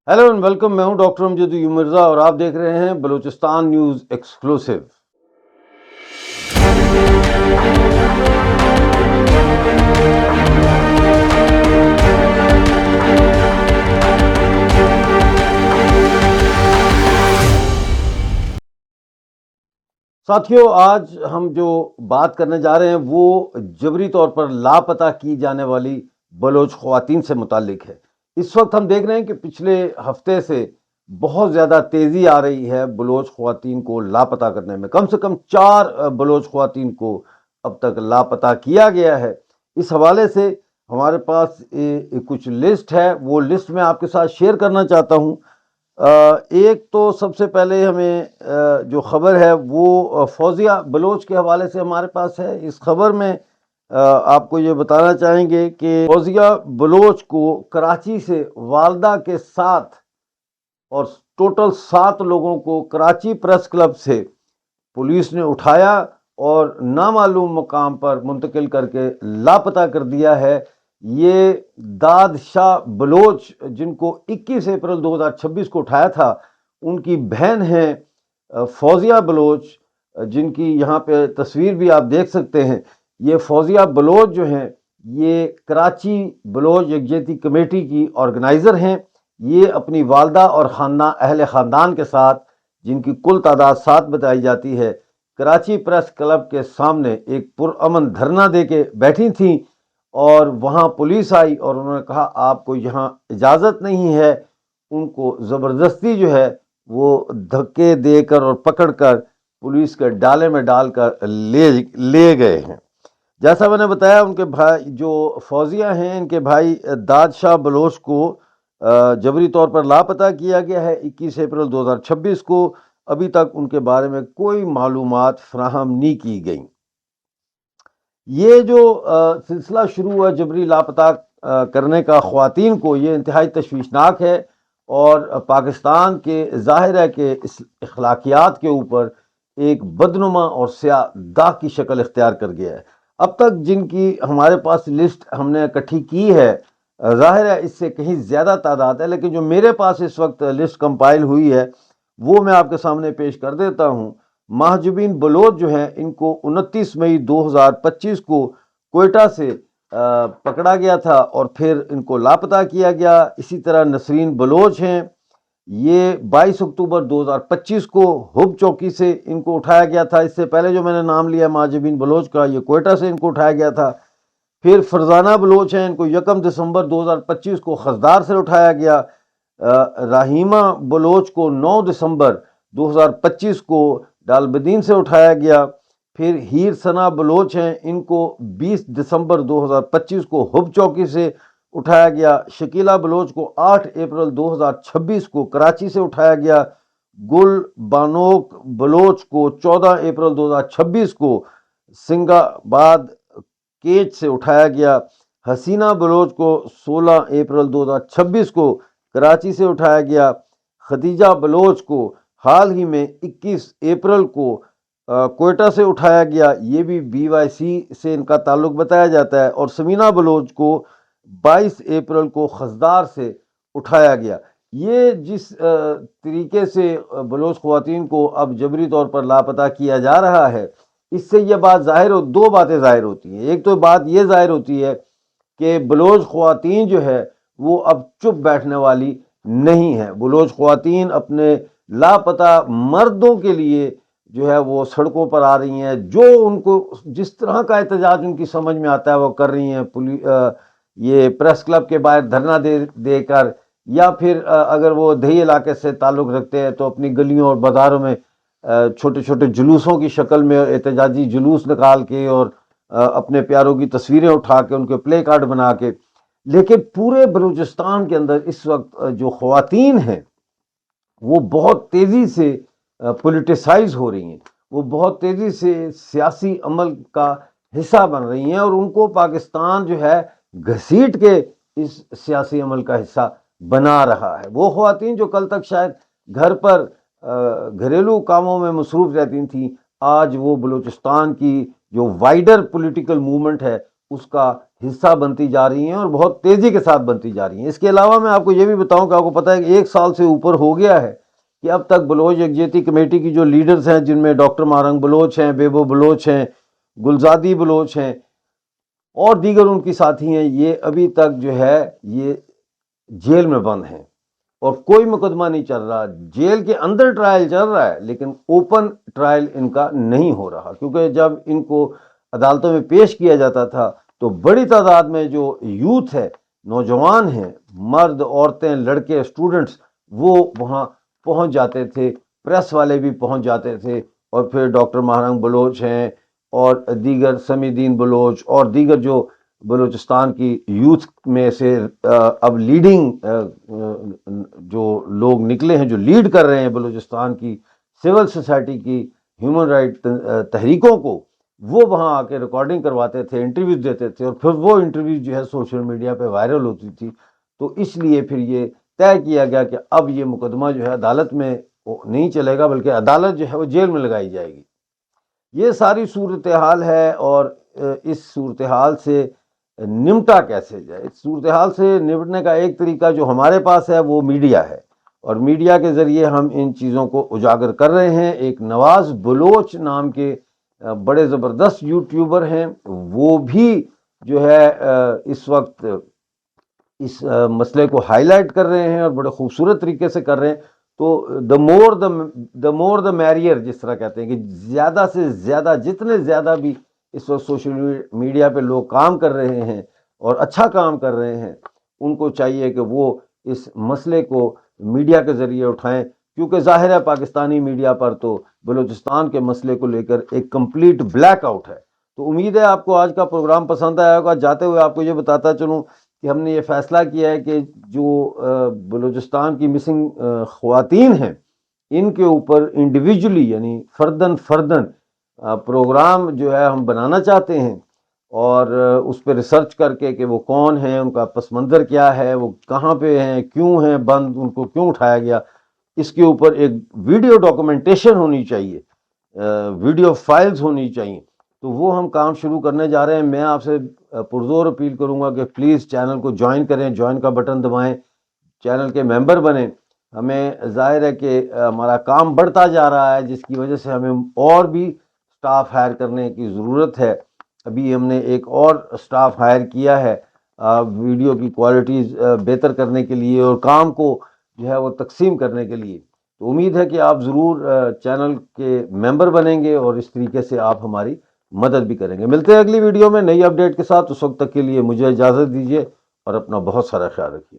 Hello and welcome. मैं हूं doctor Amjad Mirza और आप देख रहे हैं बलूचिस्तान न्यूज़ एक्सक्लूसिव। साथियों, आज हम जो बात करने जा रहे हैं वो जबरी तौर पर लापता की जाने वाली बलोच ख्वातीन से मुतालिक है। इस वक्त हम देख रहे हैं कि पिछले हफ्ते से बहुत ज़्यादा तेज़ी आ रही है बलोच ख्वातीन को लापता करने में। कम से कम 4 बलोच ख्वातीन को अब तक लापता किया गया है। इस हवाले से हमारे पास कुछ लिस्ट है, वो लिस्ट मैं आपके साथ शेयर करना चाहता हूँ। एक तो सबसे पहले हमें जो खबर है वो फौजिया बलोच के हवाले से हमारे पास है। इस खबर में आपको ये बताना चाहेंगे कि फौजिया बलोच को कराची से वालदा के साथ और टोटल 7 लोगों को कराची प्रेस क्लब से पुलिस ने उठाया और नामालूम मकाम पर मुंतकिल करके लापता कर दिया है। ये दाद शाह बलोच, जिनको 21 अप्रैल 2026 को उठाया था, उनकी बहन है फौजिया बलोच, जिनकी यहाँ पे तस्वीर भी आप देख सकते हैं। ये फौजिया बलोच जो हैं, ये कराची बलोच यकजहती कमेटी की ऑर्गेनाइज़र हैं। ये अपनी वालदा और अहले ख़ानदान के साथ, जिनकी कुल तादाद 7 बताई जाती है, कराची प्रेस क्लब के सामने एक पुरअमन धरना दे के बैठी थी और वहाँ पुलिस आई और उन्होंने कहा आपको यहाँ इजाज़त नहीं है। उनको ज़बरदस्ती जो है वो धक्के देकर और पकड़कर पुलिस के डाले में डालकर ले गए हैं। जैसा मैंने बताया, उनके भाई जो फौजिया हैं, इनके भाई दाद शाह बलोच को जबरी तौर पर लापता किया गया है 21 अप्रैल 2026 को। अभी तक उनके बारे में कोई मालूमात फराहम नहीं की गई। ये जो सिलसिला शुरू हुआ जबरी लापता करने का ख्वातीन को, ये इंतहाई तशवीशनाक है और पाकिस्तान के ज़ाहिर है कि इस अखलाकियात के ऊपर एक बदनुमा और स्याह दाग की शक्ल इख्तियार कर गया है। अब तक जिनकी हमारे पास लिस्ट हमने इकट्ठी की है, ज़ाहिर है इससे कहीं ज़्यादा तादाद है, लेकिन जो मेरे पास इस वक्त लिस्ट कंपाइल हुई है वो मैं आपके सामने पेश कर देता हूँ। महजुबीन बलोच जो हैं, इनको 29 मई 2025 को कोयटा से पकड़ा गया था और फिर इनको लापता किया गया। इसी तरह नसरीन बलोच हैं, ये 22 अक्टूबर 2025 को हुब चौकी से इनको उठाया गया था। इससे पहले जो मैंने नाम लिया महजुबीन बलोच का, ये कोयटा से इनको उठाया गया था। फिर फरजाना बलोच हैं, इनको 1 दिसंबर 2025 को खसदार से उठाया गया। राहिमा बलोच को 9 दिसंबर 2025 को डालबदीन से उठाया गया। फिर हीर सना बलोच हैं, इनको 20 दिसंबर 2025 को हुब चौकी से उठाया गया। शकीला बलोच को 8 अप्रैल 2026 को कराची से उठाया गया। गुल बानोक बलोच को 14 अप्रैल 2026 को सिंगाबाद केच से उठाया गया। हसीना बलोच को 16 अप्रैल 2026 को कराची से उठाया गया। खदीजा बलोच को हाल ही में 21 अप्रैल को कोयटा से उठाया गया, ये भी BYC से इनका ताल्लुक बताया जाता है। और समीना बलोच को 22 अप्रैल को खसदार से उठाया गया। ये जिस तरीके से बलोच ख्वातीन को अब जबरी तौर पर लापता किया जा रहा है, इससे यह बात दो बातें ज़ाहिर होती हैं। एक तो बात यह ज़ाहिर होती है कि बलोच ख्वातीन जो है वो अब चुप बैठने वाली नहीं है। बलोच ख्वातीन अपने लापता मर्दों के लिए जो है वो सड़कों पर आ रही हैं। जो उनको जिस तरह का एहतजाज उनकी समझ में आता है वो कर रही हैं। ये प्रेस क्लब के बाहर धरना देकर, या फिर अगर वो दही इलाके से ताल्लुक़ रखते हैं तो अपनी गलियों और बाज़ारों में छोटे छोटे जुलूसों की शक्ल में एहतजाजी जुलूस निकाल के और अपने प्यारों की तस्वीरें उठा के उनके प्ले कार्ड बना के। लेकिन पूरे बलूचिस्तान के अंदर इस वक्त जो ख्वातीन हैं वो बहुत तेज़ी से पॉलिटिसाइज हो रही हैं, वो बहुत तेज़ी से सियासी अमल का हिस्सा बन रही हैं और उनको पाकिस्तान जो है घसीट के इस सियासी अमल का हिस्सा बना रहा है। वो ख्वातीन जो कल तक शायद घर पर घरेलू कामों में मसरूफ़ रहती थी, आज वो बलूचिस्तान की जो वाइडर पॉलिटिकल मूवमेंट है اس کا حصہ بنتی جا رہی ہیں اور بہت تیزی کے ساتھ بنتی جا رہی ہیں۔ اس کے علاوہ میں آپ کو یہ بھی بتاؤں کہ آپ کو پتہ ہے کہ 1 سال سے اوپر ہو گیا ہے کہ اب تک بلوچ یکجہتی کمیٹی کی جو لیڈرز ہیں، جن میں ڈاکٹر مہرنگ بلوچ ہیں، بیبو بلوچ ہیں، گلزادی بلوچ ہیں اور دیگر ان کی ساتھی ہیں، یہ ابھی تک جو ہے یہ جیل میں بند ہیں اور کوئی مقدمہ نہیں چل رہا۔ جیل کے اندر ٹرائل چل رہا ہے لیکن اوپن ٹرائل ان کا نہیں ہو رہا، کیونکہ جب ان کو عدالتوں میں پیش کیا جاتا تھا تو بڑی تعداد میں جو یوتھ ہے، نوجوان ہیں، مرد، عورتیں، لڑکے، اسٹوڈنٹس، وہ وہاں پہنچ جاتے تھے، پریس والے بھی پہنچ جاتے تھے، اور پھر ڈاکٹر مہرنگ بلوچ ہیں اور دیگر سمیع الدین بلوچ اور دیگر جو بلوچستان کی یوتھ میں سے اب لیڈنگ جو لوگ نکلے ہیں، جو لیڈ کر رہے ہیں بلوچستان کی سول سوسائٹی کی ہیومن رائٹ تحریکوں کو، وہ وہاں آ کے ریکارڈنگ کرواتے تھے، انٹرویوز دیتے تھے، اور پھر وہ انٹرویوز جو ہے سوشل میڈیا پہ وائرل ہوتی تھی۔ تو اس لیے پھر یہ طے کیا گیا کہ اب یہ مقدمہ جو ہے عدالت میں نہیں چلے گا، بلکہ عدالت جو ہے وہ جیل میں لگائی جائے گی۔ یہ ساری صورتحال ہے، اور اس صورتحال سے نمٹا کیسے جائے؟ اس صورتحال سے نمٹنے کا ایک طریقہ جو ہمارے پاس ہے وہ میڈیا ہے، اور میڈیا کے ذریعے ہم ان چیزوں کو اجاگر کر رہے ہیں۔ ایک نواز بلوچ نام کے بڑے زبردست یوٹیوبر ہیں، وہ بھی جو ہے اس وقت اس مسئلے کو ہائی لائٹ کر رہے ہیں اور بڑے خوبصورت طریقے سے کر رہے ہیں۔ تو دا مور دا میریئر، جس طرح کہتے ہیں کہ زیادہ سے زیادہ، جتنے زیادہ بھی اس وقت سوشل میڈیا پہ لوگ کام کر رہے ہیں اور اچھا کام کر رہے ہیں، ان کو چاہیے کہ وہ اس مسئلے کو میڈیا کے ذریعے اٹھائیں، کیونکہ ظاہر ہے پاکستانی میڈیا پر تو بلوچستان کے مسئلے کو لے کر ایک کمپلیٹ بلیک آؤٹ ہے۔ تو امید ہے آپ کو آج کا پروگرام پسند آیا ہوگا۔ جاتے ہوئے آپ کو یہ بتاتا چلوں کہ ہم نے یہ فیصلہ کیا ہے کہ جو بلوچستان کی مسنگ خواتین ہیں، ان کے اوپر انڈیویجولی یعنی فردن پروگرام جو ہے ہم بنانا چاہتے ہیں، اور اس پہ ریسرچ کر کے کہ وہ کون ہیں، ان کا پس منظر کیا ہے، وہ کہاں پہ ہیں، کیوں ہیں بند، ان کو کیوں اٹھایا گیا، اس کے اوپر ایک ویڈیو ڈاکومنٹیشن ہونی چاہیے، ویڈیو فائلز ہونی چاہیے۔ تو وہ ہم کام شروع کرنے جا رہے ہیں۔ میں آپ سے پرزور اپیل کروں گا کہ پلیز چینل کو جوائن کریں، جوائن کا بٹن دبائیں، چینل کے ممبر بنیں۔ ہمیں ظاہر ہے کہ ہمارا کام بڑھتا جا رہا ہے، جس کی وجہ سے ہمیں اور بھی سٹاف ہائر کرنے کی ضرورت ہے۔ ابھی ہم نے ایک اور سٹاف ہائر کیا ہے ویڈیو کی کوالٹیز بہتر کرنے کے لیے اور کام کو جو ہے وہ تقسیم کرنے کے لیے۔ تو امید ہے کہ آپ ضرور چینل کے ممبر بنیں گے اور اس طریقے سے آپ ہماری مدد بھی کریں گے۔ ملتے ہیں اگلی ویڈیو میں نئی اپڈیٹ کے ساتھ، اس وقت تک کے لیے مجھے اجازت دیجیے اور اپنا بہت سارا خیال رکھیے۔